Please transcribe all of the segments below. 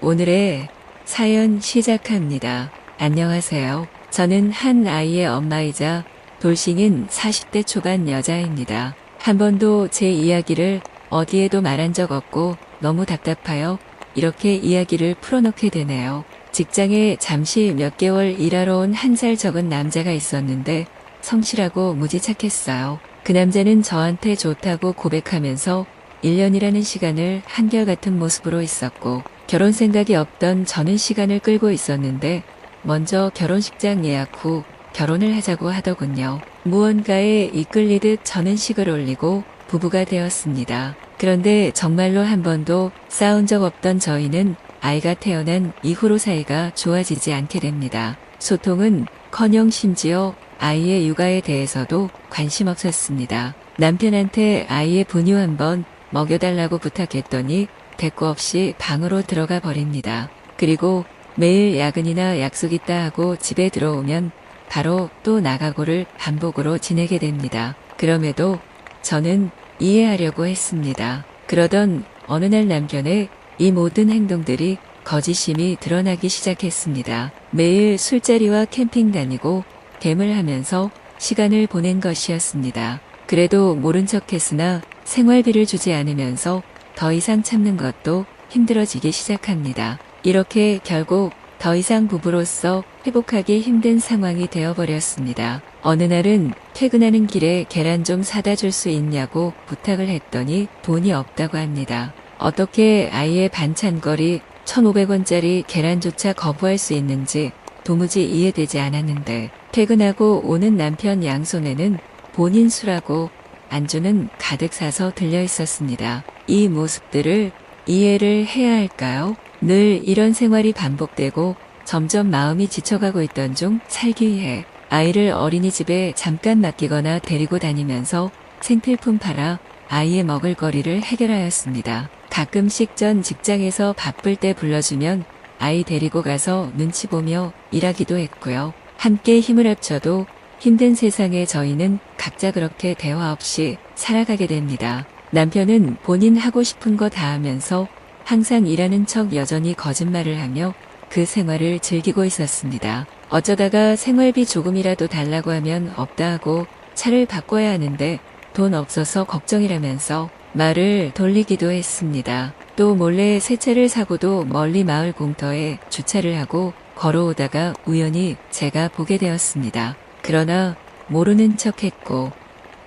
오늘의 사연 시작합니다. 안녕하세요. 저는 한 아이의 엄마이자 돌싱인 40대 초반 여자입니다. 한 번도 제 이야기를 어디에도 말한 적 없고 너무 답답하여 이렇게 이야기를 풀어놓게 되네요. 직장에 잠시 몇 개월 일하러 온 1살 적은 남자가 있었는데 성실하고 무지 착했어요. 그 남자는 저한테 좋다고 고백하면서 1년이라는 시간을 한결같은 모습으로 있었고 결혼 생각이 없던 저는 시간을 끌고 있었는데 먼저 결혼식장 예약 후 결혼을 하자고 하더군요. 무언가에 이끌리듯 저는 식을 올리고 부부가 되었습니다. 그런데 정말로 한 번도 싸운 적 없던 저희는 아이가 태어난 이후로 사이가 좋아지지 않게 됩니다. 소통은 커녕 심지어 아이의 육아에 대해서도 관심 없었습니다. 남편한테 아이의 분유 한번 먹여달라고 부탁했더니 대꾸 없이 방으로 들어가 버립니다. 그리고 매일 야근이나 약속 있다 하고 집에 들어오면 바로 또 나가고를 반복으로 지내게 됩니다. 그럼에도 저는 이해하려고 했습니다. 그러던 어느 날 남편의 이 모든 행동들이 거짓임이 드러나기 시작했습니다. 매일 술자리와 캠핑 다니고 겜을 하면서 시간을 보낸 것이었습니다. 그래도 모른 척했으나 생활비를 주지 않으면서 더 이상 참는 것도 힘들어지기 시작합니다. 이렇게 결국 더 이상 부부로서 회복하기 힘든 상황이 되어버렸습니다. 어느 날은 퇴근하는 길에 계란 좀 사다 줄 수 있냐고 부탁을 했더니 돈이 없다고 합니다. 어떻게 아이의 반찬거리 1,500원짜리 계란조차 거부할 수 있는지 도무지 이해되지 않았는데 퇴근하고 오는 남편 양손에는 본인 술하고 안주는 가득 사서 들려 있었습니다. 이 모습들을 이해를 해야 할까요? 늘 이런 생활이 반복되고 점점 마음이 지쳐가고 있던 중 살기 위해 아이를 어린이집에 잠깐 맡기거나 데리고 다니면서 생필품 팔아 아이의 먹을거리를 해결하였습니다. 가끔씩 전 직장에서 바쁠 때 불러주면 아이 데리고 가서 눈치 보며 일하기도 했고요. 함께 힘을 합쳐도 힘든 세상에 저희는 각자 그렇게 대화 없이 살아가게 됩니다. 남편은 본인 하고 싶은 거 다 하면서 항상 일하는 척 여전히 거짓말을 하며 그 생활을 즐기고 있었습니다. 어쩌다가 생활비 조금이라도 달라고 하면 없다 하고 차를 바꿔야 하는데 돈 없어서 걱정이라면서 말을 돌리기도 했습니다. 또 몰래 새 차를 사고도 멀리 마을 공터에 주차를 하고 걸어오다가 우연히 제가 보게 되었습니다. 그러나 모르는 척했고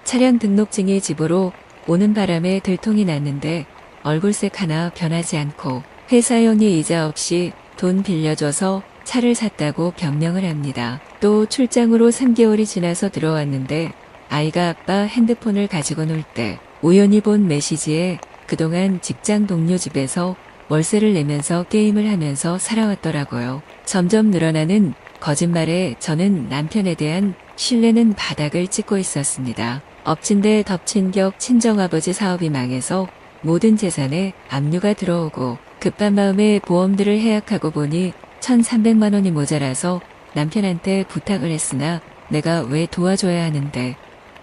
차량 등록증이 집으로 오는 바람에 들통이 났는데 얼굴색 하나 변하지 않고 회사용이 이자 없이 돈 빌려줘서 차를 샀다고 변명을 합니다. 또 출장으로 3개월이 지나서 들어왔는데 아이가 아빠 핸드폰을 가지고 놀 때 우연히 본 메시지에 그동안 직장 동료 집에서 월세를 내면서 게임을 하면서 살아왔더라고요. 점점 늘어나는 거짓말에 저는 남편에 대한 신뢰는 바닥을 찍고 있었습니다. 엎친 데 덮친 격 친정아버지 사업이 망해서 모든 재산에 압류가 들어오고 급한 마음에 보험들을 해약하고 보니 1,300만 원이 모자라서 남편한테 부탁을 했으나 내가 왜 도와줘야 하는데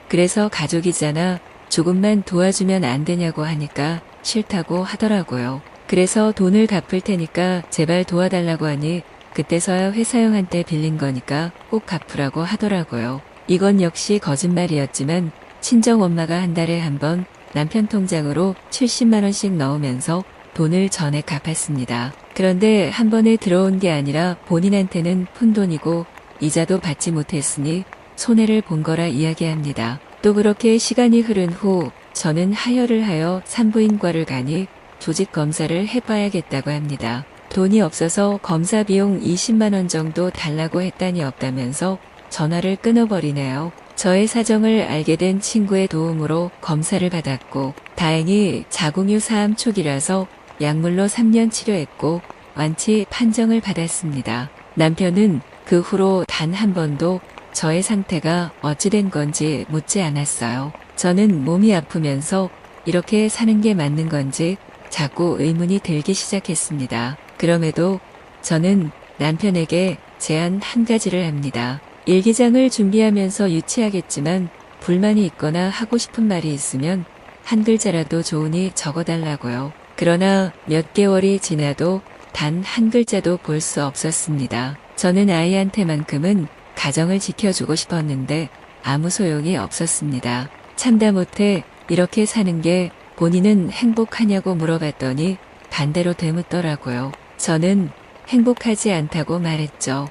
그래서 가족이잖아 조금만 도와주면 안 되냐고 하니까 싫다고 하더라고요. 그래서 돈을 갚을 테니까 제발 도와달라고 하니 그때서야 회사형한테 빌린 거니까 꼭 갚으라고 하더라고요. 이건 역시 거짓말이었지만 친정엄마가 한 달에 한 번 남편 통장으로 70만 원씩 넣으면서 돈을 전액 갚았습니다. 그런데 한 번에 들어온 게 아니라 본인한테는 푼돈이고 이자도 받지 못했으니 손해를 본 거라 이야기합니다. 또 그렇게 시간이 흐른 후 저는 하혈을 하여 산부인과를 가니 조직 검사를 해봐야겠다고 합니다. 돈이 없어서 검사 비용 20만 원 정도 달라고 했다니 없다면서 전화를 끊어버리네요. 저의 사정을 알게 된 친구의 도움으로 검사를 받았고 다행히 자궁유 사암 초기라서 약물로 3년 치료했고 완치 판정을 받았습니다. 남편은 그 후로 단 한 번도 저의 상태가 어찌 된 건지 묻지 않았어요. 저는 몸이 아프면서 이렇게 사는 게 맞는 건지 자꾸 의문이 들기 시작했습니다. 그럼에도 저는 남편에게 제안 한 가지를 합니다. 일기장을 준비하면서 유치하겠지만 불만이 있거나 하고 싶은 말이 있으면 한 글자라도 좋으니 적어달라고요. 그러나 몇 개월이 지나도 단 한 글자도 볼 수 없었습니다. 저는 아이한테만큼은 가정을 지켜주고 싶었는데 아무 소용이 없었습니다. 참다 못해 이렇게 사는 게 본인은 행복하냐고 물어봤더니 반대로 되묻더라고요. 저는 행복하지 않다고 말했죠.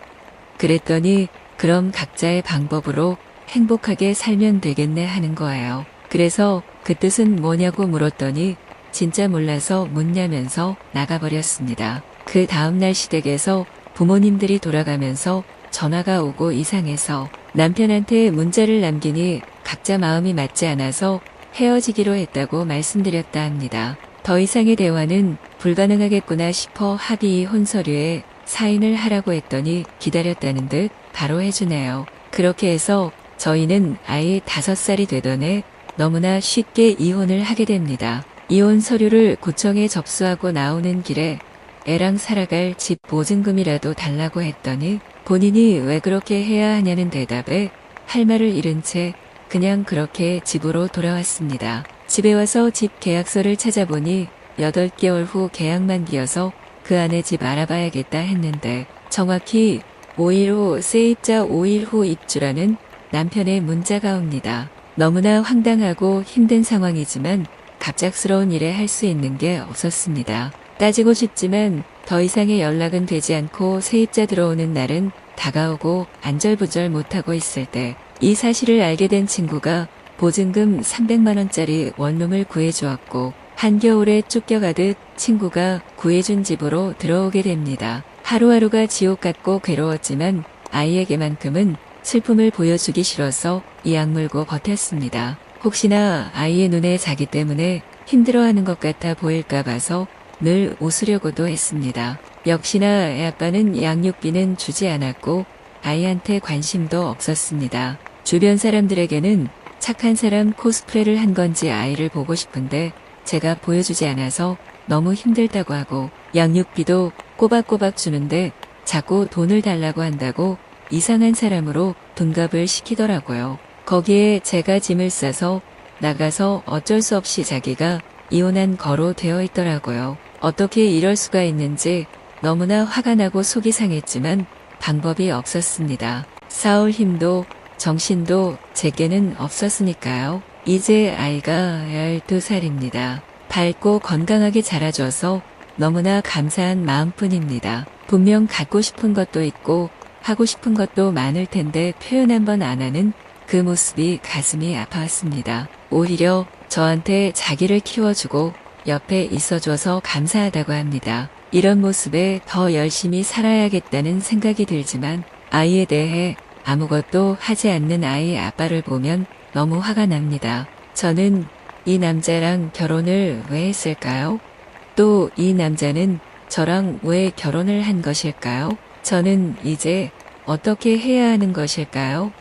그랬더니 그럼 각자의 방법으로 행복하게 살면 되겠네 하는 거예요. 그래서 그 뜻은 뭐냐고 물었더니 진짜 몰라서 묻냐면서 나가버렸습니다. 그 다음날 시댁에서 부모님들이 돌아가면서 전화가 오고 이상해서 남편한테 문자를 남기니 각자 마음이 맞지 않아서 헤어지기로 했다고 말씀드렸다 합니다. 더 이상의 대화는 불가능하겠구나 싶어 합의 이혼 서류에 사인을 하라고 했더니 기다렸다는 듯 바로 해주네요. 그렇게 해서 저희는 아이 5살이 되던 해 너무나 쉽게 이혼을 하게 됩니다. 이혼 서류를 구청에 접수하고 나오는 길에 애랑 살아갈 집 보증금이라도 달라고 했더니 본인이 왜 그렇게 해야 하냐는 대답에 할 말을 잃은 채 그냥 그렇게 집으로 돌아왔습니다. 집에 와서 집 계약서를 찾아보니 8개월 후 계약 만기여서 그 안에 집 알아봐야겠다 했는데 정확히 5일 후 세입자 5일 후 입주라는 남편의 문자가 옵니다. 너무나 황당하고 힘든 상황이지만 갑작스러운 일에 할 수 있는 게 없었습니다. 따지고 싶지만 더 이상의 연락은 되지 않고 세입자 들어오는 날은 다가오고 안절부절 못하고 있을 때 이 사실을 알게 된 친구가 보증금 300만 원짜리 원룸을 구해주었고 한겨울에 쫓겨가듯 친구가 구해준 집으로 들어오게 됩니다. 하루하루가 지옥 같고 괴로웠지만 아이에게만큼은 슬픔을 보여주기 싫어서 이 악물고 버텼습니다. 혹시나 아이의 눈에 자기 때문에 힘들어하는 것 같아 보일까 봐서 늘 웃으려고도 했습니다. 역시나 애 아빠는 양육비는 주지 않았고 아이한테 관심도 없었습니다. 주변 사람들에게는 착한 사람 코스프레를 한 건지 아이를 보고 싶은데 제가 보여주지 않아서 너무 힘들다고 하고 양육비도 꼬박꼬박 주는데 자꾸 돈을 달라고 한다고 이상한 사람으로 둔갑을 시키더라고요. 거기에 제가 짐을 싸서 나가서 어쩔 수 없이 자기가 이혼한 거로 되어 있더라고요. 어떻게 이럴 수가 있는지 너무나 화가 나고 속이 상했지만 방법이 없었습니다. 싸울 힘도 정신도 제게는 없었으니까요. 이제 아이가 12살입니다. 밝고 건강하게 자라줘서 너무나 감사한 마음뿐입니다. 분명 갖고 싶은 것도 있고 하고 싶은 것도 많을 텐데 표현 한번 안 하는 그 모습이 가슴이 아파왔습니다. 오히려 저한테 자기를 키워주고 옆에 있어줘서 감사하다고 합니다. 이런 모습에 더 열심히 살아야겠다는 생각이 들지만 아이에 대해 아무것도 하지 않는 아이의 아빠를 보면 너무 화가 납니다. 저는 이 남자랑 결혼을 왜 했을까요? 또 이 남자는 저랑 왜 결혼을 한 것일까요? 저는 이제 어떻게 해야 하는 것일까요?